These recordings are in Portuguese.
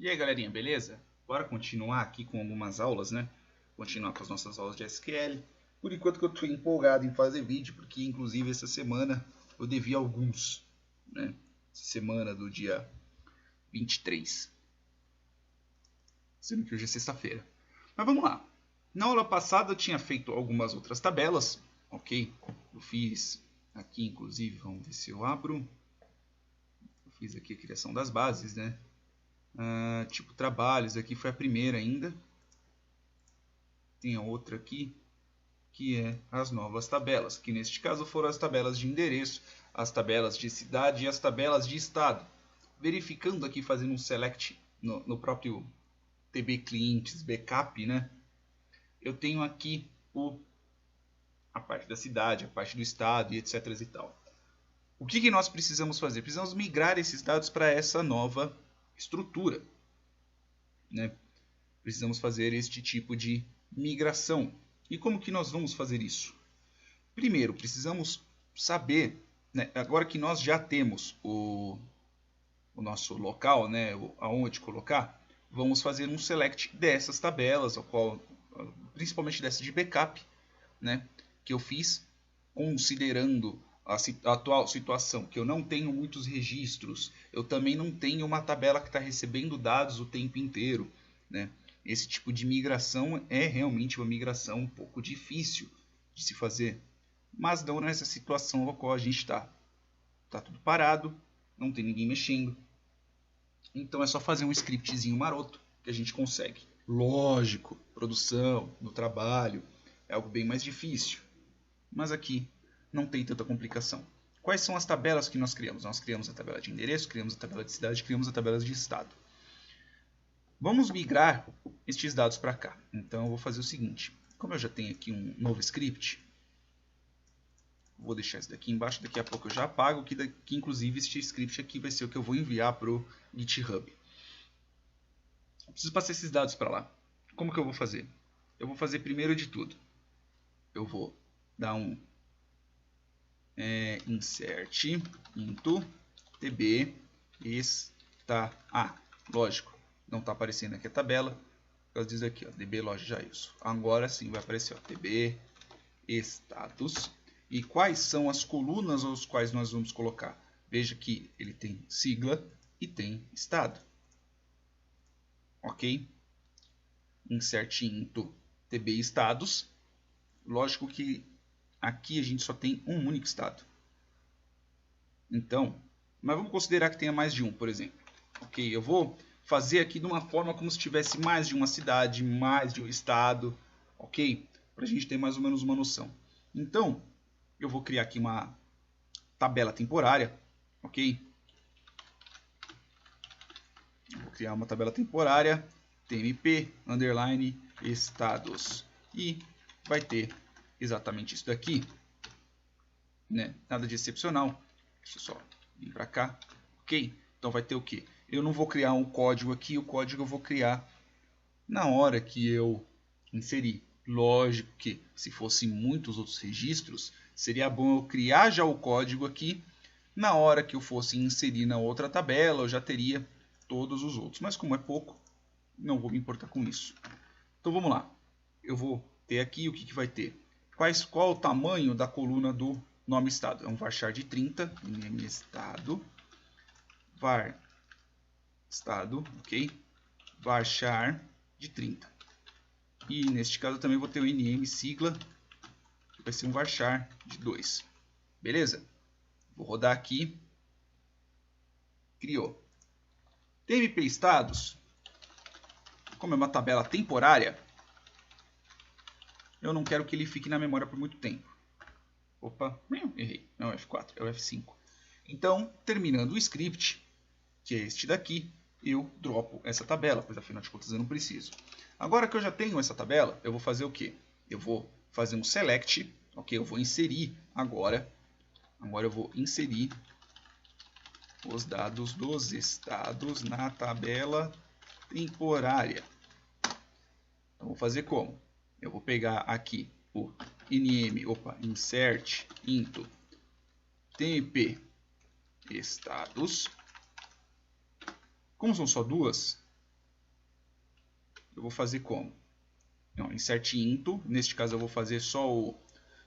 E aí, galerinha, beleza? Bora continuar aqui com algumas aulas, né? Continuar com as nossas aulas de SQL. Por enquanto que eu estou empolgado em fazer vídeo, porque inclusive essa semana eu devi alguns, né? Essa semana do dia 23. Sendo que hoje é sexta-feira. Mas vamos lá. Na aula passada eu tinha feito algumas outras tabelas, ok? Eu fiz aqui, inclusive, vamos ver se eu abro. Eu fiz aqui a criação das bases, né? Tipo trabalhos, aqui foi a primeira ainda. Tem a outra aqui, que é as novas tabelas, que neste caso foram as tabelas de endereço, as tabelas de cidade e as tabelas de estado. Verificando aqui, fazendo um select no próprio TB Clientes Backup, né? Eu tenho aqui a parte da cidade, a parte do estado e etc. e tal. O que nós precisamos fazer? Precisamos migrar esses dados para essa nova estrutura, né? Precisamos fazer este tipo de migração. E como que nós vamos fazer isso? Primeiro, precisamos saber, né, agora que nós já temos o nosso local, né, aonde colocar, vamos fazer um select dessas tabelas, principalmente dessa de backup, né, que eu fiz considerando a atual situação, que eu não tenho muitos registros, eu também não tenho uma tabela que está recebendo dados o tempo inteiro, né? Esse tipo de migração é realmente uma migração um pouco difícil de se fazer, mas não nessa situação na qual a gente está. Está tudo parado, não tem ninguém mexendo, então é só fazer um scriptzinho maroto que a gente consegue. Lógico, produção, no trabalho, é algo bem mais difícil, mas aqui não tem tanta complicação. Quais são as tabelas que nós criamos? Nós criamos a tabela de endereço, criamos a tabela de cidade, criamos a tabela de estado. Vamos migrar estes dados para cá. Então eu vou fazer o seguinte, como eu já tenho aqui um novo script, vou deixar isso daqui embaixo, daqui a pouco eu já apago, que inclusive este script aqui vai ser o que eu vou enviar para o GitHub. Eu preciso passar esses dados para lá. Como que eu vou fazer? Eu vou fazer primeiro de tudo. Eu vou dar um insert into tb está. Lógico, não está aparecendo aqui a tabela. Eu diz aqui, ó, db loja Jailson. Agora sim vai aparecer, ó, tb status. E quais são as colunas aos quais nós vamos colocar? Veja que ele tem sigla e tem estado. Ok? Insert into tb status. Lógico que aqui a gente só tem um único estado. Então, mas vamos considerar que tenha mais de um, por exemplo. Ok, eu vou fazer aqui de uma forma como se tivesse mais de uma cidade, mais de um estado, ok? Para a gente ter mais ou menos uma noção. Então, eu vou criar aqui uma tabela temporária, ok? Vou criar uma tabela temporária, tmp, underline, estados. E vai ter exatamente isso daqui, né? Nada de excepcional. Deixa eu só vir para cá, ok? Então vai ter o que? Eu não vou criar um código aqui, o código eu vou criar na hora que eu inserir. Lógico que se fossem muitos outros registros, seria bom eu criar já o código aqui. Na hora que eu fosse inserir na outra tabela, eu já teria todos os outros. Mas como é pouco, não vou me importar com isso. Então vamos lá. Eu vou ter aqui o que vai ter. Qual o tamanho da coluna do nome estado? É um varchar de 30, name estado, var estado, ok? Varchar de 30. E neste caso eu também vou ter o nm sigla, que vai ser um varchar de 2. Beleza? Vou rodar aqui. Criou. tmp estados, como é uma tabela temporária, eu não quero que ele fique na memória por muito tempo. Opa, errei. Não é o F4, é o F5. Então, terminando o script, que é este daqui, eu dropo essa tabela, pois afinal de contas eu não preciso. Agora que eu já tenho essa tabela, eu vou fazer o quê? Eu vou fazer um select, ok? Eu vou inserir agora eu vou inserir os dados dos estados na tabela temporária. Então vou fazer como? Eu vou pegar aqui o insert into tmp status. Como são só duas, eu vou fazer como? Não, insert into, neste caso eu vou fazer só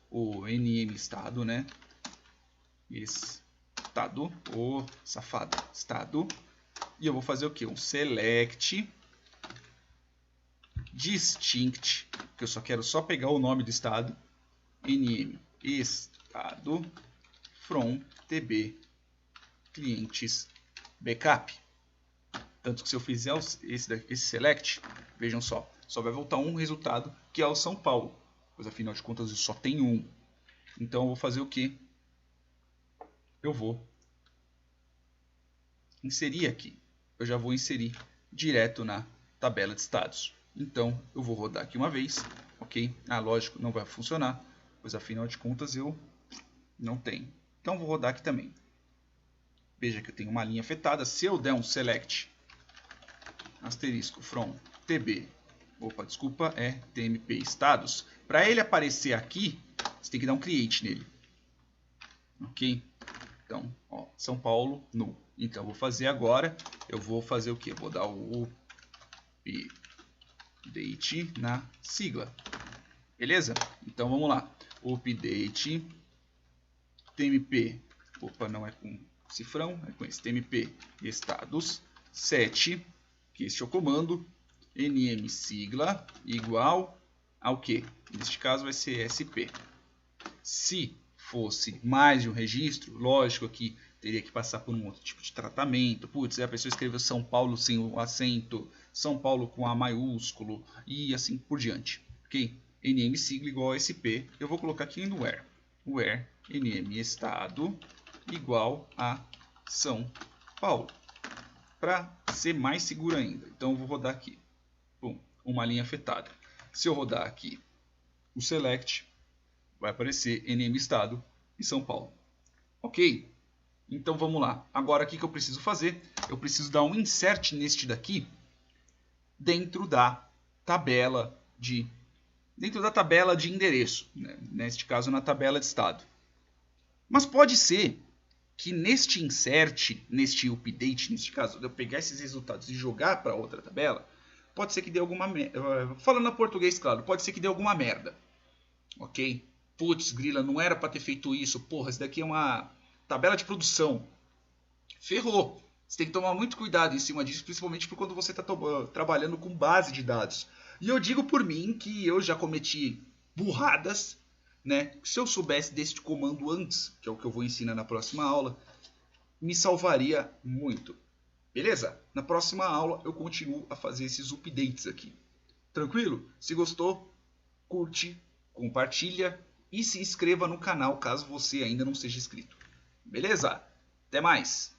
o nm estado, né? Estado, safado, estado. E eu vou fazer o que? Um select distinct, que eu só quero pegar o nome do estado, nm estado from tb clientes backup. Tanto que se eu fizer esse select, vejam só vai voltar um resultado que é o São Paulo, pois afinal de contas eu só tenho um. Então eu vou fazer o que? Eu vou inserir aqui. Eu já vou inserir direto na tabela de estados. Então eu vou rodar aqui uma vez, ok? Lógico, não vai funcionar, pois afinal de contas eu não tenho. Então vou rodar aqui também. Veja que eu tenho uma linha afetada. Se eu der um select asterisco from tb, tmp estados, para ele aparecer aqui, você tem que dar um create nele, ok? Então, ó, São Paulo null. Então eu vou fazer agora, eu vou fazer o que? Eu vou dar o update na sigla, beleza? Então vamos lá, update tmp, não é com cifrão, é com esse tmp estados 7, que este é o comando, nm sigla igual ao que? Neste caso vai ser sp. Se fosse mais de um registro, lógico que teria que passar por um outro tipo de tratamento. Putz, a pessoa escreveu São Paulo sem o acento, São Paulo com A maiúsculo e assim por diante, ok? nm sigla igual a sp, eu vou colocar aqui no where nm estado igual a São Paulo, para ser mais seguro ainda. Então eu vou rodar aqui, uma linha afetada. Se eu rodar aqui o select, vai aparecer nm estado e São Paulo, ok? Então vamos lá. Agora o que eu preciso fazer? Eu preciso dar um insert neste daqui dentro da tabela de endereço, né? Neste caso na tabela de estado. Mas pode ser que neste insert, neste update, neste caso, eu pegar esses resultados e jogar para outra tabela, pode ser que dê alguma merda. Falando em português, claro, pode ser que dê alguma merda, ok? Putz, grila, não era para ter feito isso. Porra, isso daqui é uma tabela de produção. Ferrou. Você tem que tomar muito cuidado em cima disso, principalmente por quando você está trabalhando com base de dados. E eu digo por mim que eu já cometi burradas, né? Se eu soubesse deste comando antes, que é o que eu vou ensinar na próxima aula, me salvaria muito. Beleza? Na próxima aula eu continuo a fazer esses updates aqui. Tranquilo? Se gostou, curte, compartilha e se inscreva no canal caso você ainda não seja inscrito. Beleza? Até mais!